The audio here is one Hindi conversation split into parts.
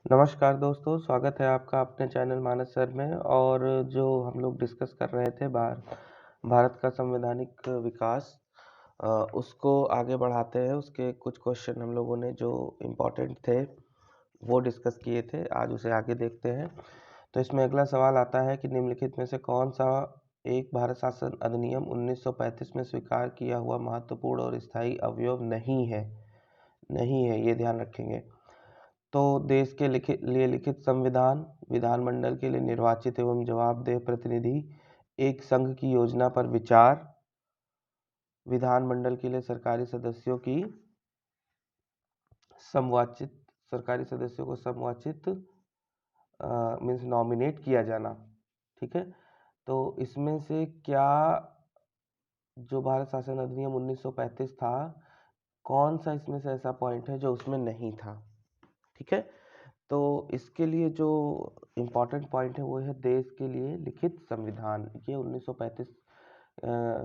नमस्कार दोस्तों, स्वागत है आपका अपने चैनल मानस सर में। और जो हम लोग डिस्कस कर रहे थे भारत का संवैधानिक विकास, उसको आगे बढ़ाते हैं। उसके कुछ क्वेश्चन हम लोगों ने जो इम्पोर्टेंट थे वो डिस्कस किए थे, आज उसे आगे देखते हैं। तो इसमें अगला सवाल आता है कि निम्नलिखित में से कौन सा एक भारत शासन अधिनियम 1935 में स्वीकार किया हुआ महत्वपूर्ण और स्थायी अवयव नहीं है, ये ध्यान रखेंगे। तो देश के लिए लिखित संविधान, विधानमंडल के लिए निर्वाचित एवं जवाबदेह प्रतिनिधि, एक संघ की योजना पर विचार, विधानमंडल के लिए सरकारी सदस्यों को समवाचित मीन्स नॉमिनेट किया जाना। ठीक है, तो इसमें से क्या जो भारत शासन अधिनियम 1935 था, कौन सा इसमें से ऐसा पॉइंट है जो उसमें नहीं था? ठीक है, तो इसके लिए जो इम्पोर्टेंट पॉइंट है वो है देश के लिए लिखित संविधान। ये 1935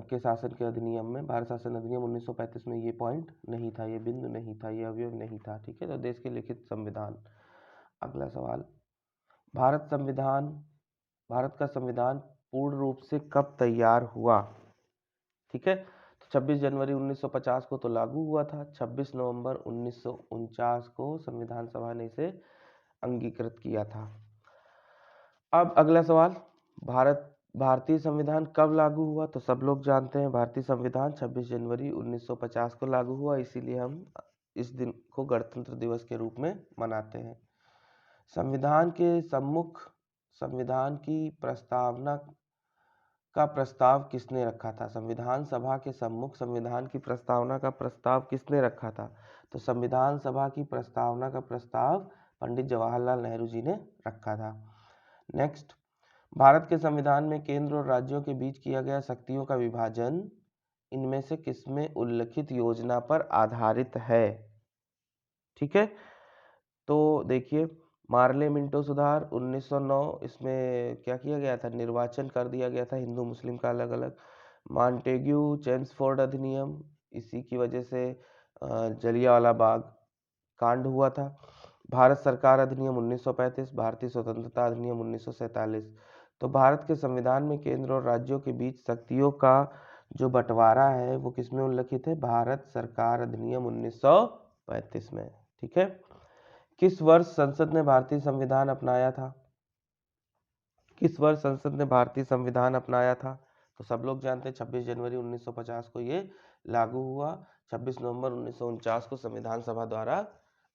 के शासन के अधिनियम में, भारत शासन अधिनियम 1935 में ये पॉइंट नहीं था, ये बिंदु नहीं था, ये अवयव नहीं था। ठीक है, तो देश के लिखित संविधान। अगला सवाल, भारत का संविधान पूर्ण रूप से कब तैयार हुआ? ठीक है, तो 26 जनवरी 1950 को तो लागू हुआ था। 26 नवंबर 1949 को संविधान सभा ने इसे अंगीकृत किया था। अब अगला सवाल, भारतीय संविधान कब लागू हुआ? तो सब लोग जानते हैं भारतीय संविधान 26 जनवरी 1950 को लागू हुआ, इसीलिए हम इस दिन को गणतंत्र दिवस के रूप में मनाते हैं। संविधान की प्रस्तावना का प्रस्ताव किसने रखा था? संविधान सभा के सम्मुख संविधान की प्रस्तावना का प्रस्ताव किसने रखा था? तो संविधान सभा की प्रस्तावना का प्रस्ताव पंडित जवाहरलाल नेहरू जी ने रखा था। नेक्स्ट, भारत के संविधान में केंद्र और राज्यों के बीच किया गया शक्तियों का विभाजन इनमें से किसमें उल्लिखित योजना पर आधारित है? ठीक है, तो देखिए, मार्ले मिंटो सुधार 1909, इसमें क्या किया गया था? निर्वाचन कर दिया गया था हिंदू मुस्लिम का अलग अलग। मॉन्टेग्यू चेम्सफोर्ड अधिनियम, इसी की वजह से जलियांवाला बाग कांड हुआ था। भारत सरकार अधिनियम 1935, भारतीय स्वतंत्रता अधिनियम 1947। तो भारत के संविधान में केंद्र और राज्यों के बीच शक्तियों का जो बंटवारा है वो किसमें उल्लिखित है? भारत सरकार अधिनियम 1935 में। ठीक है, किस वर्ष संसद ने भारतीय संविधान अपनाया था? किस वर्ष संसद ने भारतीय संविधान अपनाया था? तो सब लोग जानते हैं 26 जनवरी 1950 को ये लागू हुआ। 26 नवंबर 1949 को संविधान सभा द्वारा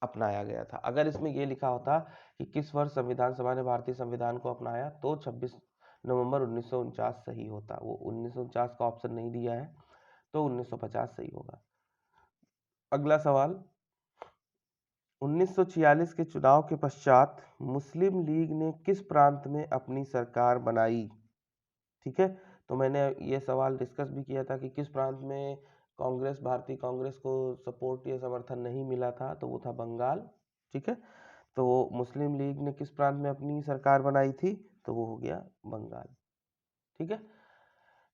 अपनाया गया था। अगर इसमें ये लिखा होता कि किस वर्ष संविधान सभा ने भारतीय संविधान को अपनाया, तो 26 नवंबर 1949 सही होता। वो 1949 का ऑप्शन नहीं दिया है, तो 1950 सही होगा। अगला सवाल, 1946 के चुनाव के पश्चात मुस्लिम लीग ने किस प्रांत में अपनी सरकार बनाई? ठीक है, तो मैंने ये सवाल डिस्कस भी किया था कि किस प्रांत में भारतीय कांग्रेस को सपोर्ट या समर्थन नहीं मिला था, तो वो था बंगाल। ठीक है, तो मुस्लिम लीग ने किस प्रांत में अपनी सरकार बनाई थी? तो वो हो गया बंगाल। ठीक है,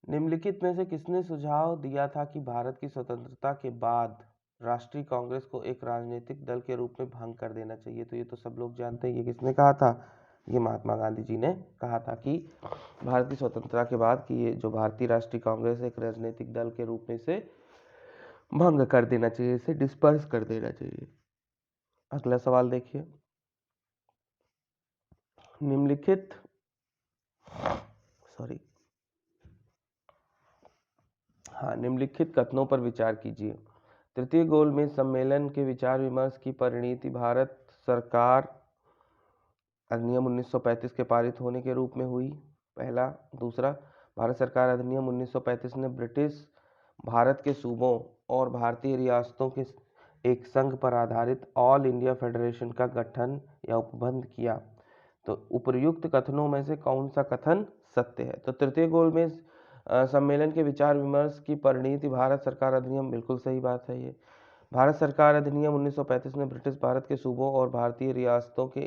निम्नलिखित में से किसने सुझाव दिया था कि भारत की स्वतंत्रता के बाद राष्ट्रीय कांग्रेस को एक राजनीतिक दल के रूप में भंग कर देना चाहिए? तो ये तो सब लोग जानते हैं, ये किसने कहा था? ये महात्मा गांधी जी ने कहा था कि भारत की स्वतंत्रता के बाद कि ये जो भारतीय राष्ट्रीय कांग्रेस एक राजनीतिक दल के रूप में इसे भंग कर देना चाहिए, इसे डिस्पर्स कर देना चाहिए। अगला सवाल देखिए, निम्नलिखित सॉरी हाँ, निम्नलिखित कथनों पर विचार कीजिए। तृतीय गोलमेज सम्मेलन के विचार विमर्श की परिणति भारत सरकार अधिनियम 1935 के पारित होने के रूप में हुई, पहला। दूसरा, भारत सरकार अधिनियम 1935 ने ब्रिटिश भारत के सूबों और भारतीय रियासतों के एक संघ पर आधारित ऑल इंडिया फेडरेशन का गठन या उपबंध किया। तो उपर्युक्त कथनों में से कौन सा कथन सत्य है? तो तृतीय गोलमेज सम्मेलन के विचार विमर्श की परिणति भारत सरकार अधिनियम, बिल्कुल सही बात है ये। भारत सरकार अधिनियम 1935 ने ब्रिटिश भारत के सूबों और भारतीय रियासतों के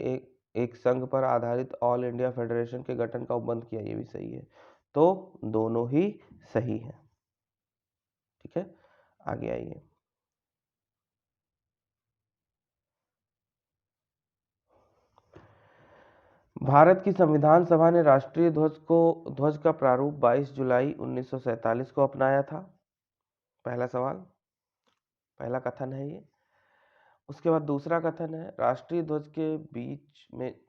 एक संघ पर आधारित ऑल इंडिया फेडरेशन के गठन का उपबंध किया, ये भी सही है। तो दोनों ही सही है। ठीक है, आगे आइए। भारत की संविधान सभा ने राष्ट्रीय ध्वज का प्रारूप 22 जुलाई 1947 को अपनाया था। पहला सवाल, पहला कथन है ये। उसके बाद दूसरा कथन है, राष्ट्रीय ध्वज के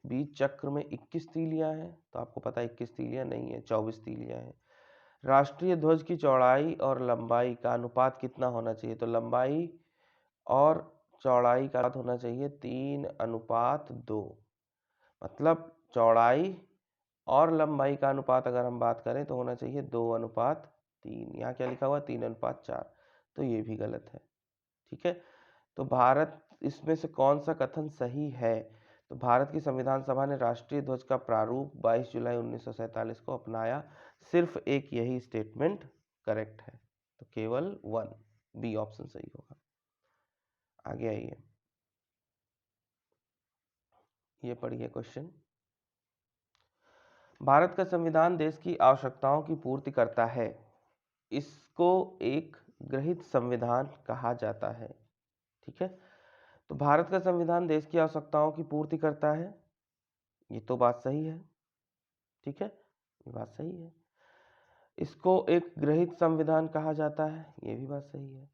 बीच चक्र में 21 तीलियां हैं। तो आपको पता है 21 तीलियां नहीं है, 24 तीलियां हैं। राष्ट्रीय ध्वज की चौड़ाई और लंबाई का अनुपात कितना होना चाहिए? तो लंबाई और चौड़ाई का होना चाहिए 3:2। मतलब चौड़ाई और लंबाई का अनुपात अगर हम बात करें तो होना चाहिए 2:3। यहाँ क्या लिखा हुआ? 3:4। तो ये भी गलत है। ठीक है, तो भारत इसमें से कौन सा कथन सही है? तो भारत की संविधान सभा ने राष्ट्रीय ध्वज का प्रारूप 22 जुलाई 1947 को अपनाया। सिर्फ एक यही स्टेटमेंट करेक्ट है, तो केवल 1 बी ऑप्शन सही होगा। आगे आइए, ये पढ़िए क्वेश्चन। भारत का संविधान देश की आवश्यकताओं की पूर्ति करता है। इसको एक गृहीत संविधान कहा जाता है। ठीक है, तो भारत का संविधान देश की आवश्यकताओं की पूर्ति करता है, ये तो बात सही है। ठीक है, ये बात सही है। इसको एक गृहीत संविधान कहा जाता है, ये भी बात सही है।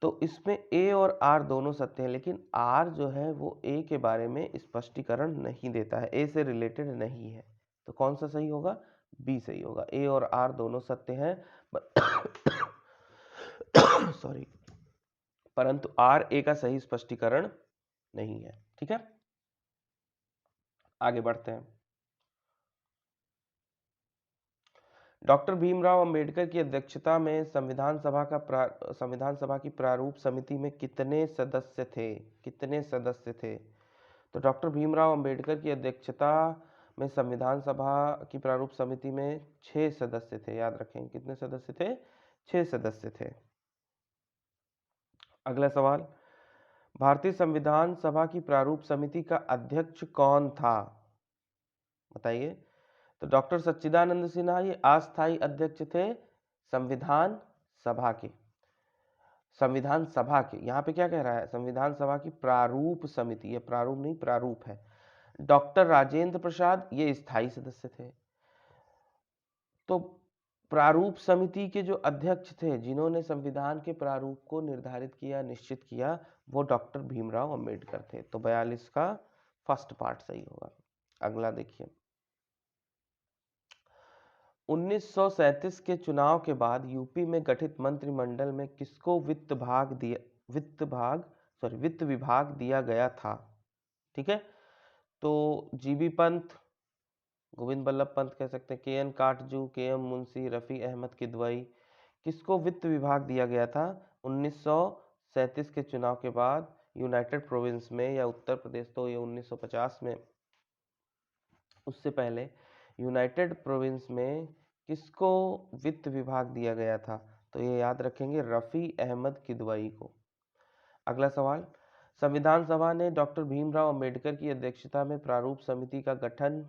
तो इसमें ए और आर दोनों सत्य हैं, लेकिन आर जो है वो ए के बारे में स्पष्टीकरण नहीं देता है, ए से रिलेटेड नहीं है। तो कौन सा सही होगा? बी सही होगा। ए और आर दोनों सत्य हैं सॉरी, परंतु आर ए का सही स्पष्टीकरण नहीं है। ठीक है, आगे बढ़ते हैं। डॉक्टर भीमराव अंबेडकर की अध्यक्षता में संविधान सभा की प्रारूप समिति में कितने सदस्य थे? कितने सदस्य थे? तो डॉक्टर भीमराव अंबेडकर की अध्यक्षता में संविधान सभा की प्रारूप समिति में 6 सदस्य थे। याद रखें, कितने सदस्य थे? 6 सदस्य थे। अगला सवाल, भारतीय संविधान सभा की प्रारूप समिति का अध्यक्ष कौन था? बताइए। तो डॉक्टर सच्चिदानंद सिन्हा ये अस्थायी अध्यक्ष थे संविधान सभा के। संविधान सभा के, यहाँ पे क्या कह रहा है? संविधान सभा की प्रारूप समिति, ये प्रारूप नहीं प्रारूप है। डॉक्टर राजेंद्र प्रसाद ये स्थायी सदस्य थे। तो प्रारूप समिति के जो अध्यक्ष थे, जिन्होंने संविधान के प्रारूप को निर्धारित किया, निश्चित किया, वो डॉक्टर भीमराव अंबेडकर थे। तो 42 का फर्स्ट पार्ट सही होगा। अगला देखिए, 1937 के चुनाव के बाद यूपी में गठित मंत्रिमंडल में किसको वित्त विभाग दिया गया था? ठीक है, तो जीबी पंत, गोविंद बल्लभ पंत कह सकते हैं, के एन काटजू, के एम मुंशी, रफ़ी अहमद किदवई, किसको वित्त विभाग दिया गया था 1937 के चुनाव के बाद? यूनाइटेड प्रोविंस में, या उत्तर प्रदेश तो ये 1950 में, उससे पहले यूनाइटेड प्रोविंस में किसको वित्त विभाग दिया गया था? तो ये याद रखेंगे, रफ़ी अहमद किदवई को। अगला सवाल, संविधान सभा ने डॉक्टर भीमराव अंबेडकर की अध्यक्षता में प्रारूप समिति का गठन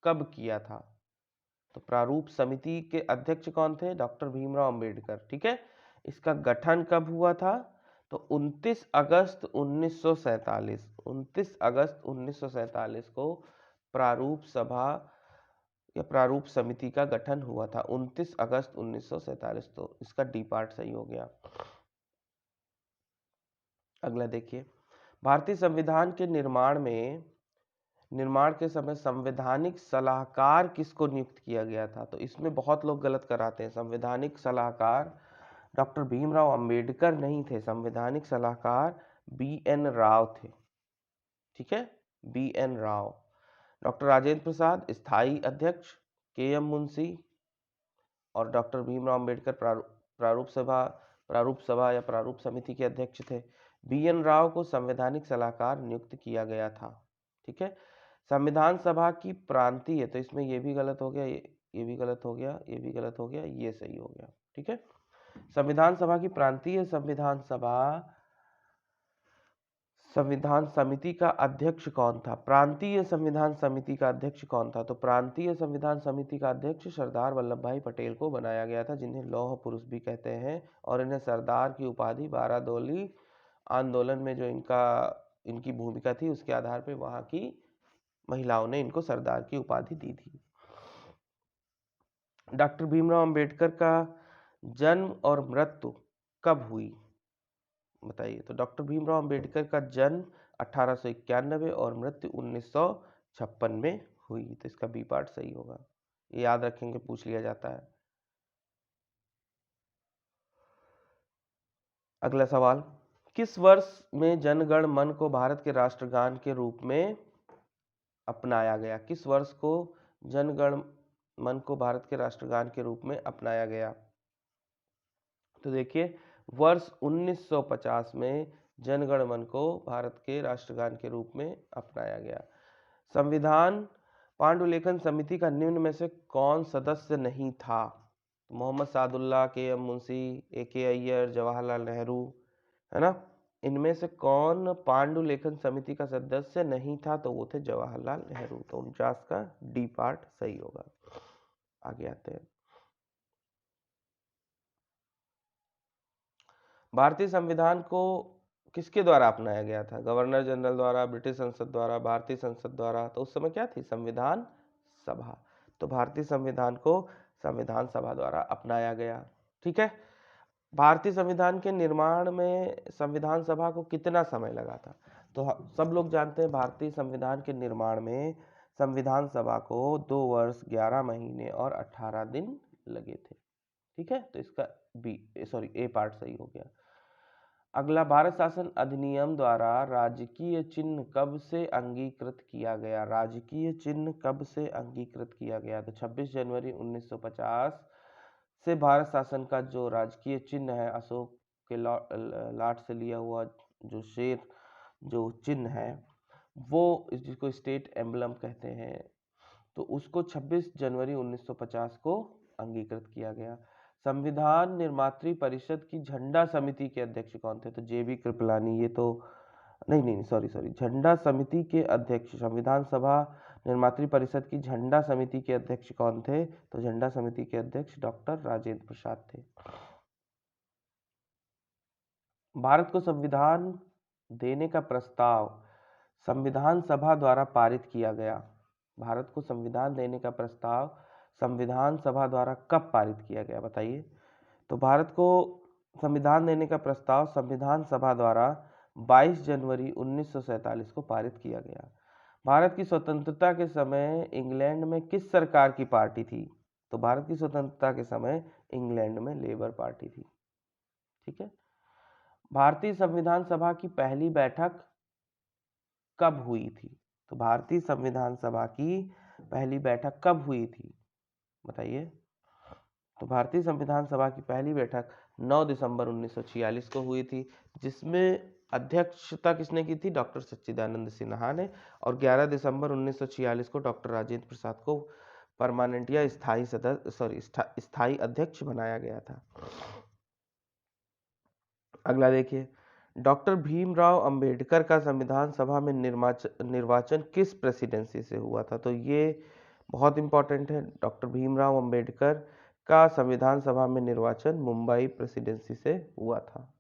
कब किया था? तो प्रारूप समिति के अध्यक्ष कौन थे? डॉक्टर भीमराव अंबेडकर। ठीक है, इसका गठन कब हुआ था? तो 29 अगस्त 1947, 29 अगस्त 1947 को प्रारूप सभा या प्रारूप समिति का गठन हुआ था, 29 अगस्त 1947। तो इसका डी पार्ट सही हो गया। अगला देखिए, भारतीय संविधान के निर्माण के समय संवैधानिक सलाहकार किसको नियुक्त किया गया था? तो इसमें बहुत लोग गलत कराते हैं। संवैधानिक सलाहकार डॉक्टर भीमराव अंबेडकर नहीं थे, संवैधानिक सलाहकार बी.एन. राव थे। ठीक है, बी.एन. राव। डॉक्टर राजेंद्र प्रसाद स्थायी अध्यक्ष, के.एम. मुंशी और डॉक्टर भीमराव अंबेडकर प्रारूप सभा या प्रारूप समिति के अध्यक्ष थे। बी.एन. राव को संवैधानिक सलाहकार नियुक्त किया गया था। ठीक है, संविधान सभा की प्रांतीय, तो इसमें ये भी गलत हो गया, ये भी गलत हो गया, ये भी गलत हो गया, ये सही हो गया। ठीक है, संविधान सभा की प्रांतीय संविधान समिति का अध्यक्ष कौन था? प्रांतीय संविधान समिति का अध्यक्ष कौन था? तो प्रांतीय संविधान समिति का अध्यक्ष सरदार वल्लभ भाई पटेल को बनाया गया था, जिन्हें लौह पुरुष भी कहते हैं, और इन्हें सरदार की उपाधि बारादोली आंदोलन में जो इनकी भूमिका थी उसके आधार पर वहाँ की महिलाओं ने इनको सरदार की उपाधि दी थी। डॉक्टर भीमराव अंबेडकर का जन्म और मृत्यु कब हुई, बताइए। तो डॉक्टर भीमराव अंबेडकर का जन्म 1891 और मृत्यु 1956 में हुई। तो इसका बी पार्ट सही होगा, ये याद रखेंगे, पूछ लिया जाता है। अगला सवाल, किस वर्ष में जनगण मन को भारत के राष्ट्रगान के रूप में अपनाया गया? किस वर्ष को जनगण मन को भारत के राष्ट्रगान के रूप में अपनाया गया? तो देखिए, वर्ष 1950 में जनगण मन को भारत के राष्ट्रगान के रूप में अपनाया गया। संविधान पांडुलेखन समिति का निम्न में से कौन सदस्य नहीं था? मोहम्मद सादुल्लाह, के.एम. मुंशी, ए.के. अय्यर, जवाहरलाल नेहरू, है ना। इनमें से कौन पांडुलेखन समिति का सदस्य नहीं था? तो वो थे जवाहरलाल नेहरू। तो 49 का डी पार्ट सही होगा। आगे आते हैं। भारतीय संविधान को किसके द्वारा अपनाया गया था? गवर्नर जनरल द्वारा, ब्रिटिश संसद द्वारा, भारतीय संसद द्वारा? तो उस समय क्या थी? संविधान सभा। तो भारतीय संविधान को संविधान सभा द्वारा अपनाया गया। ठीक है। भारतीय संविधान के निर्माण में संविधान सभा को कितना समय लगा था? तो सब लोग जानते हैं भारतीय संविधान के निर्माण में संविधान सभा को 2 वर्ष 11 महीने और 18 दिन लगे थे। ठीक है। तो इसका ए पार्ट सही हो गया। अगला, भारत शासन अधिनियम द्वारा राजकीय चिन्ह कब से अंगीकृत किया गया? राजकीय चिन्ह कब से अंगीकृत किया गया? तो 26 जनवरी 1950 से भारत शासन का जो राजकीय चिन्ह है, अशोक के लाट से लिया हुआ जो शेर जो चिन्ह है, वो जिसको स्टेट एम्बलम कहते हैं, तो उसको 26 जनवरी 1950 को अंगीकृत किया गया। संविधान निर्मात्री परिषद की झंडा समिति के अध्यक्ष कौन थे? तो जे.बी. कृपलानी। ये तो नहीं, सॉरी, झंडा समिति के अध्यक्ष, संविधान सभा निर्मात्री परिषद की झंडा समिति के अध्यक्ष कौन थे? तो झंडा समिति के अध्यक्ष डॉक्टर राजेंद्र प्रसाद थे। भारत को संविधान देने का प्रस्ताव संविधान सभा द्वारा पारित किया गया। भारत को संविधान देने का प्रस्ताव संविधान सभा द्वारा कब पारित किया गया, बताइए। तो भारत को संविधान देने का प्रस्ताव संविधान सभा द्वारा 22 जनवरी 1947 को पारित किया गया। भारत की स्वतंत्रता के समय इंग्लैंड में किस सरकार की पार्टी थी? तो भारत की स्वतंत्रता के समय इंग्लैंड में लेबर पार्टी थी। ठीक है। भारतीय संविधान सभा की पहली बैठक कब हुई थी? तो भारतीय संविधान सभा की पहली बैठक कब हुई थी, बताइए। तो भारतीय संविधान सभा की पहली बैठक 9 दिसंबर 1946 को हुई थी, जिसमें अध्यक्षता किसने की थी? डॉक्टर सच्चिदानंद सिन्हा ने। और 11 दिसंबर 1946 को डॉक्टर राजेंद्र प्रसाद को परमानेंट या स्थायी अध्यक्ष बनाया गया था। अगला देखिए, डॉक्टर भीमराव अंबेडकर का संविधान सभा में निर्वाचन किस प्रेसिडेंसी से हुआ था? तो ये बहुत इंपॉर्टेंट है। डॉक्टर भीमराव अंबेडकर का संविधान सभा में निर्वाचन मुंबई प्रेसिडेंसी से हुआ था।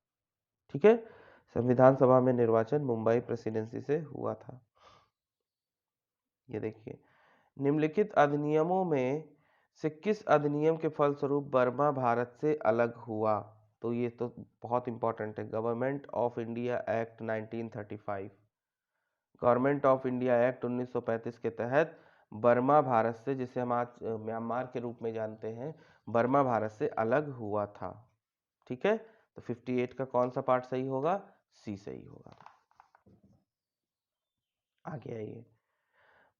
ठीक है। संविधान सभा में निर्वाचन मुंबई प्रेसिडेंसी से हुआ था। ये देखिए, निम्नलिखित अधिनियमों में से किस अधिनियम के फलस्वरूप बर्मा भारत से अलग हुआ? तो ये तो बहुत इंपॉर्टेंट है। Government of India act 1935, government of India act 1935 के तहत बर्मा भारत से, जिसे हम आज म्यांमार के रूप में जानते हैं, बर्मा भारत से अलग हुआ था। ठीक है। तो 58 का कौन सा पार्ट सही होगा? सी सही होगा। आगे आइए,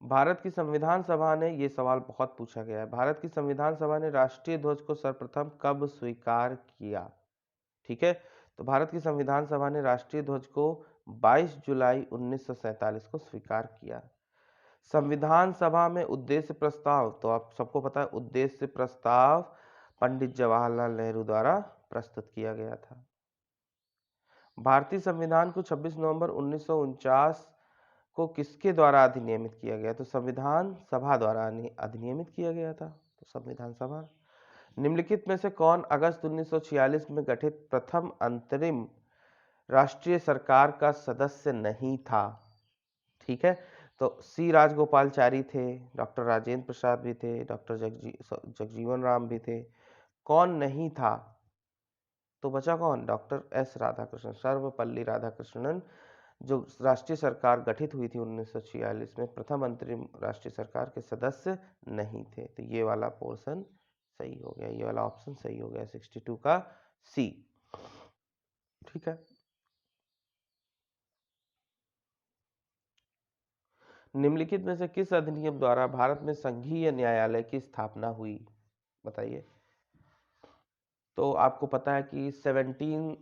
भारत की संविधान सभा ने, ये सवाल बहुत पूछा गया है, भारत की संविधान सभा ने राष्ट्रीय ध्वज को सर्वप्रथम कब स्वीकार किया? ठीक है। तो भारत की संविधान सभा ने राष्ट्रीय ध्वज को 22 जुलाई 1947 को स्वीकार किया। संविधान सभा में उद्देश्य प्रस्ताव, तो आप सबको पता है उद्देश्य प्रस्ताव पंडित जवाहरलाल नेहरू द्वारा प्रस्तुत किया गया था। भारतीय संविधान को 26 नवंबर 1949 को किसके द्वारा अधिनियमित किया गया? तो संविधान सभा द्वारा अधिनियमित किया गया था। तो संविधान सभा। निम्नलिखित में से कौन अगस्त 1946 में गठित प्रथम अंतरिम राष्ट्रीय सरकार का सदस्य नहीं था? ठीक है। तो सी राजगोपालचारी थे, डॉक्टर राजेंद्र प्रसाद भी थे, डॉक्टर जगजीवन राम भी थे। कौन नहीं था? तो बचा कौन? Doctor S Radhakrishnan, Sarvepalli Radhakrishnan. जो राष्ट्रीय सरकार गठित हुई थी 1946 में, प्रथम अंतरिम राष्ट्रीय सरकार के सदस्य नहीं थे। तो ये वाला पोर्शन सही हो गया, ये वाला ऑप्शन सही हो गया 62 का सी। ठीक है। निम्नलिखित में से किस अधिनियम द्वारा भारत में संघीय न्यायालय की स्थापना हुई? बताइए। तो आपको पता है कि 17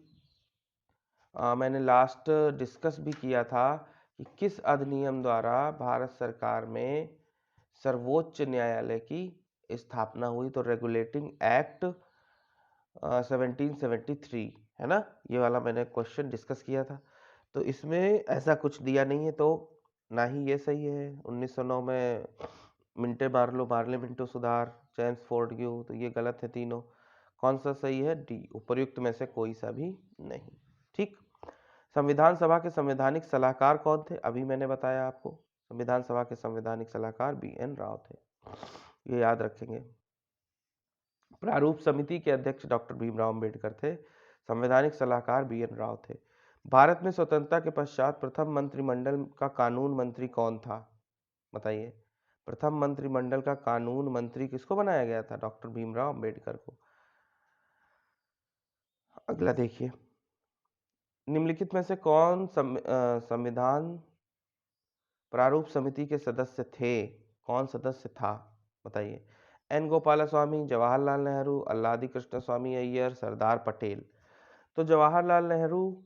मैंने लास्ट डिस्कस भी किया था कि किस अधिनियम द्वारा भारत सरकार में सर्वोच्च न्यायालय की स्थापना हुई। तो रेगुलेटिंग एक्ट 1773 है ना, ये वाला मैंने क्वेश्चन डिस्कस किया था। तो इसमें ऐसा कुछ दिया नहीं है, तो ना ही ये सही है। 1909 में मिंटे बार्लो पार्लियामेंटो सुधार चैम्सफोर्ड ड्यू, तो ये गलत है तीनों। कौन सा सही है? डी, उपर्युक्त में से कोई सा भी नहीं। ठीक। संविधान सभा के संवैधानिक सलाहकार कौन थे? अभी मैंने बताया आपको, संविधान सभा के संवैधानिक सलाहकार BN राव थे, ये याद रखेंगे। प्रारूप समिति के अध्यक्ष डॉक्टर भीमराव अंबेडकर थे, संवैधानिक सलाहकार BN राव थे। भारत में स्वतंत्रता के पश्चात प्रथम मंत्रिमंडल का कानून मंत्री कौन था? बताइए। प्रथम मंत्रिमंडल का कानून मंत्री किसको बनाया गया था? डॉक्टर भीमराव अंबेडकर को। अगला देखिए, निम्नलिखित में से कौन संविधान प्रारूप समिति के सदस्य थे? कौन सदस्य था? बताइए। N गोपालास्वामी, जवाहरलाल नेहरू, अल्लादी कृष्ण स्वामी अय्यर, सरदार पटेल। तो जवाहरलाल नेहरू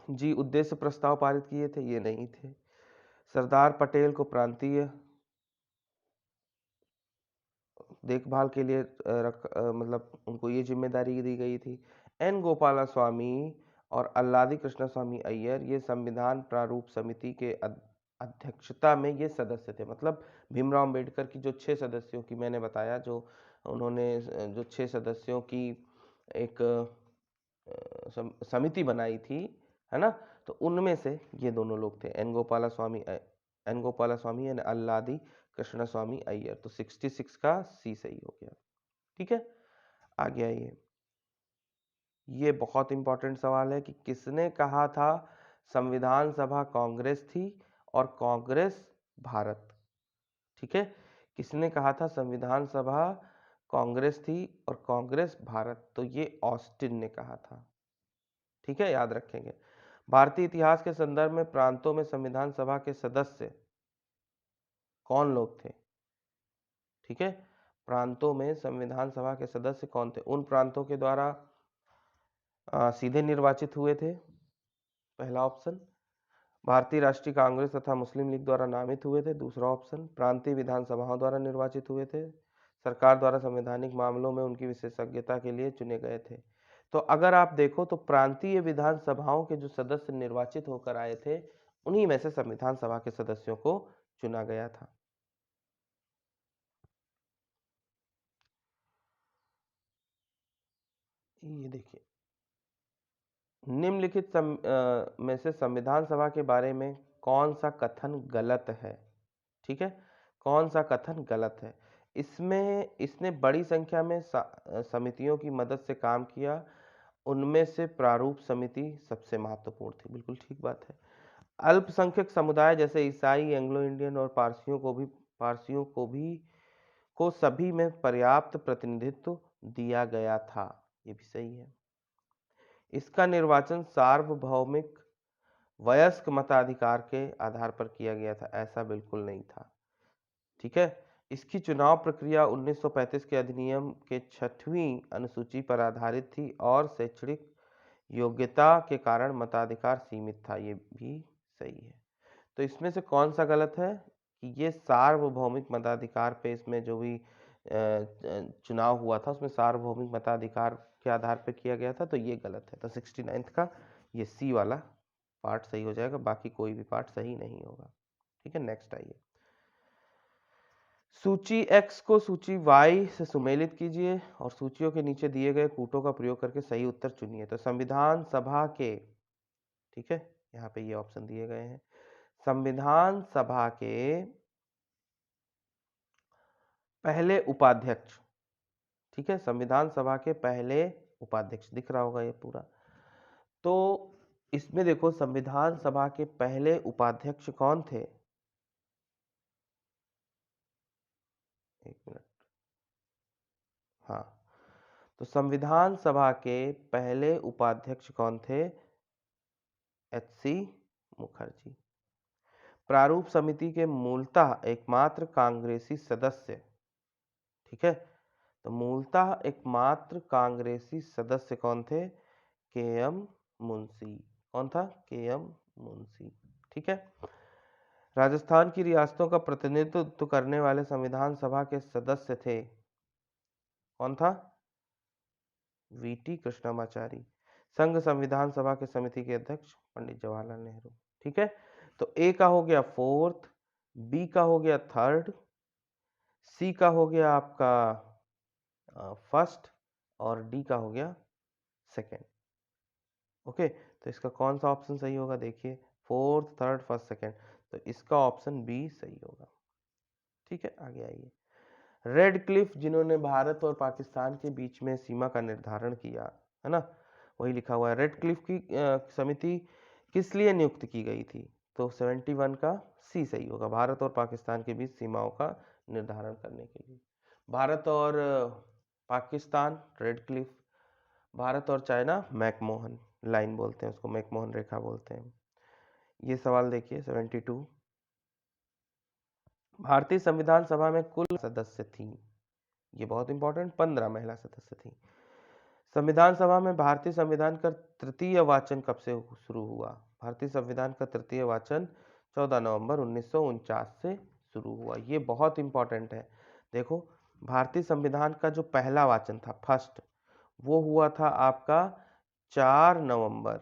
जी उद्देश्य प्रस्ताव पारित किए थे, ये नहीं थे। सरदार पटेल को प्रांतीय देखभाल के लिए मतलब उनको ये जिम्मेदारी दी गई थी। N गोपालास्वामी और अल्लादी कृष्ण स्वामी अय्यर ये संविधान प्रारूप समिति के अध्यक्षता में ये सदस्य थे। मतलब भीमराव अंबेडकर की जो 6 सदस्यों की मैंने बताया, जो उन्होंने जो 6 सदस्यों की एक समिति बनाई थी, है ना, तो उनमें से ये दोनों लोग थे, एन गोपालास्वामी एंड अल्लादी कृष्ण स्वामी अय्यर। तो 66 का सी सही हो गया। ठीक है, आगे आइए। ये बहुत इंपॉर्टेंट सवाल है कि किसने कहा था संविधान सभा कांग्रेस थी और कांग्रेस भारत? ठीक है, किसने कहा था संविधान सभा कांग्रेस थी और कांग्रेस भारत? तो ये ऑस्टिन ने कहा था। ठीक है, याद रखेंगे। भारतीय इतिहास के संदर्भ में प्रांतों में संविधान सभा के सदस्य कौन लोग थे? ठीक है, प्रांतों में संविधान सभा के सदस्य कौन थे? उन प्रांतों के द्वारा सीधे निर्वाचित हुए थे, पहला ऑप्शन। भारतीय राष्ट्रीय कांग्रेस तथा मुस्लिम लीग द्वारा नामित हुए थे, दूसरा ऑप्शन। प्रांतीय विधानसभाओं द्वारा निर्वाचित हुए थे, सरकार द्वारा संवैधानिक मामलों में उनकी विशेषज्ञता के लिए चुने गए थे। तो अगर आप देखो तो प्रांतीय विधानसभाओं के जो सदस्य निर्वाचित होकर आए थे, उन्हीं में से संविधान सभा के सदस्यों को चुना गया था। ये देखिए, निम्नलिखित में से संविधान सभा के बारे में कौन सा कथन गलत है? ठीक है, कौन सा कथन गलत है? इसमें इसने बड़ी संख्या में समितियों की मदद से काम किया, उनमें से प्रारूप समिति सबसे महत्वपूर्ण थी। बिल्कुल ठीक बात है। अल्पसंख्यक समुदाय जैसे ईसाई, एंग्लो इंडियन और पारसियों को सभी में पर्याप्त प्रतिनिधित्व दिया गया था, ये भी सही है। इसका निर्वाचन सार्वभौमिक वयस्क मताधिकार के आधार पर किया गया था, ऐसा बिल्कुल नहीं था। ठीक है, इसकी चुनाव प्रक्रिया 1935 के अधिनियम के 6वीं अनुसूची पर आधारित थी और शैक्षणिक योग्यता के कारण मताधिकार सीमित था, ये भी सही है। तो इसमें से कौन सा गलत है कि ये सार्वभौमिक मताधिकार पे इसमें जो भी चुनाव हुआ था उसमें सार्वभौमिक मताधिकार के आधार पर किया गया था, तो ये गलत है। तो 69 का ये सी वाला पार्ट सही हो जाएगा, बाकी कोई भी पार्ट सही नहीं होगा। ठीक है, नेक्स्ट आइए। सूची X को सूची Y से सुमेलित कीजिए और सूचियों के नीचे दिए गए कूटों का प्रयोग करके सही उत्तर चुनिए। तो संविधान सभा के ठीक है, यहाँ पे ये ऑप्शन दिए गए हैं। संविधान सभा के पहले उपाध्यक्ष, ठीक है, संविधान सभा के पहले उपाध्यक्ष दिख रहा होगा ये पूरा। तो इसमें देखो संविधान सभा के पहले उपाध्यक्ष कौन थे, एक मिनट, हाँ, तो संविधान सभा के पहले उपाध्यक्ष कौन थे, एच.सी. मुखर्जी। प्रारूप समिति के मूलतः एकमात्र कांग्रेसी सदस्य, ठीक है, तो मूलतः एकमात्र कांग्रेसी सदस्य कौन थे, के.एम. मुंशी। कौन था, के.एम. मुंशी, ठीक है। राजस्थान की रियासतों का प्रतिनिधित्व करने वाले संविधान सभा के सदस्य थे, कौन था, वी.टी. कृष्णमाचारी। संघ संविधान सभा के समिति के अध्यक्ष पंडित जवाहरलाल नेहरू, ठीक है। तो ए का हो गया फोर्थ, बी का हो गया थर्ड, सी का हो गया आपका फर्स्ट और डी का हो गया सेकेंड। ओके, तो इसका कौन सा ऑप्शन सही होगा, देखिए फोर्थ, थर्ड, फर्स्ट, सेकेंड, तो इसका ऑप्शन बी सही होगा। ठीक है, आगे आइए। रेड क्लिफ जिन्होंने भारत और पाकिस्तान के बीच में सीमा का निर्धारण किया, है ना, वही लिखा हुआ है। रेड क्लिफ की समिति किस लिए नियुक्त की गई थी, तो 71 का सी सही होगा, भारत और पाकिस्तान के बीच सीमाओं का निर्धारण करने के लिए। भारत और पाकिस्तान रेड क्लिफ, भारत और चाइना मैकमोहन लाइन बोलते हैं उसको, मैकमोहन रेखा बोलते हैं। ये सवाल देखिए 72। भारतीय संविधान सभा में कुल सदस्य थी, ये बहुत इंपॉर्टेंट, 15 महिला सदस्य थी। संविधान सभा में भारतीय संविधान का तृतीय वाचन कब से शुरू हुआ, भारतीय संविधान का तृतीय वाचन 14 नवंबर 1949 से शुरू हुआ, ये बहुत इंपॉर्टेंट है। देखो भारतीय संविधान का जो पहला वाचन था फर्स्ट, वो हुआ था आपका 4 नवंबर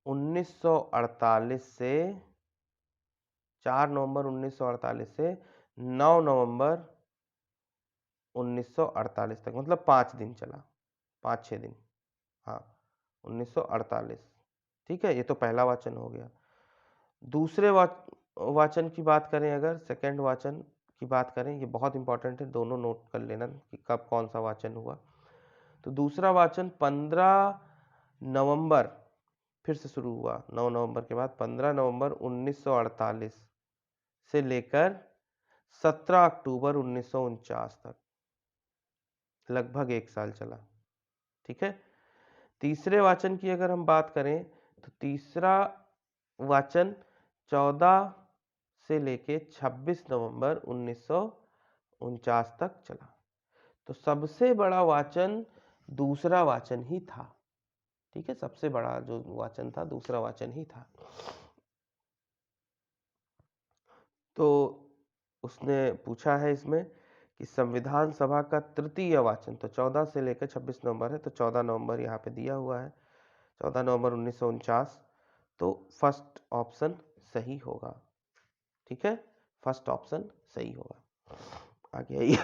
1948 से 4 नवंबर 1948 से 9 नवंबर 1948 तक, मतलब 5 दिन चला, 5-6 दिन, हाँ 1948, ठीक है, ये तो पहला वाचन हो गया। दूसरे वाचन की बात करें, अगर सेकंड वाचन की बात करें, ये बहुत इंपॉर्टेंट है, दोनों नोट कर लेना कि कब कौन सा वाचन हुआ। तो दूसरा वाचन 15 नवंबर फिर से शुरू हुआ, 9 नवंबर के बाद 15 नवंबर 1948 से लेकर 17 अक्टूबर 1949 तक, लगभग 1 साल चला, ठीक है। तीसरे वाचन की अगर हम बात करें तो तीसरा वाचन 14 से लेके 26 नवंबर 1949 तक चला। तो सबसे बड़ा वाचन दूसरा वाचन ही था, ठीक है, सबसे बड़ा जो वाचन था दूसरा वाचन ही था। तो उसने पूछा है इसमें कि संविधान सभा का तृतीय वाचन, तो 14 से लेकर 26 नवंबर है, तो 14 नवंबर यहाँ पे दिया हुआ है, 14 नवंबर 1949, तो फर्स्ट ऑप्शन सही होगा, ठीक है, फर्स्ट ऑप्शन सही होगा। आगे आइए।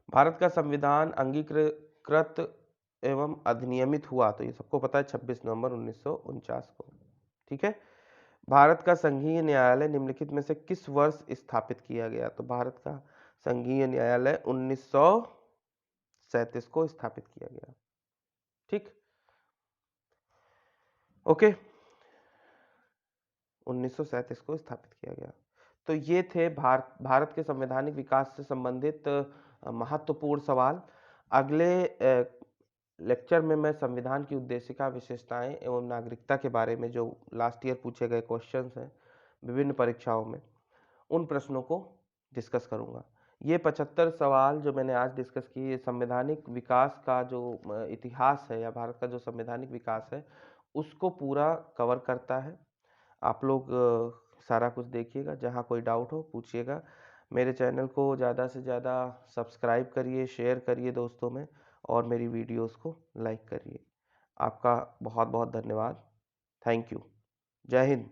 भारत का संविधान अंगीकृत एवं अधिनियमित हुआ, तो ये सबको पता है 26 नवंबर 1949 को, ठीक है। भारत का संघीय न्यायालय निम्नलिखित में से किस वर्ष स्थापित किया गया, तो भारत का संघीय न्यायालय 1937 को स्थापित किया गया, ठीक, ओके, 1937 को स्थापित किया गया। तो ये थे भारत के संवैधानिक विकास से संबंधित महत्वपूर्ण सवाल। अगले लेक्चर में मैं संविधान की उद्देशिका, विशेषताएं एवं नागरिकता के बारे में जो लास्ट ईयर पूछे गए क्वेश्चंस हैं विभिन्न परीक्षाओं में, उन प्रश्नों को डिस्कस करूंगा। ये 75 सवाल जो मैंने आज डिस्कस किए, ये संवैधानिक विकास का जो इतिहास है या भारत का जो संवैधानिक विकास है उसको पूरा कवर करता है। आप लोग सारा कुछ देखिएगा, जहाँ कोई डाउट हो पूछिएगा। मेरे चैनल को ज़्यादा से ज़्यादा सब्सक्राइब करिए, शेयर करिए दोस्तों में, और मेरी वीडियोस को लाइक करिए। आपका बहुत बहुत धन्यवाद, थैंक यू, जय हिंद।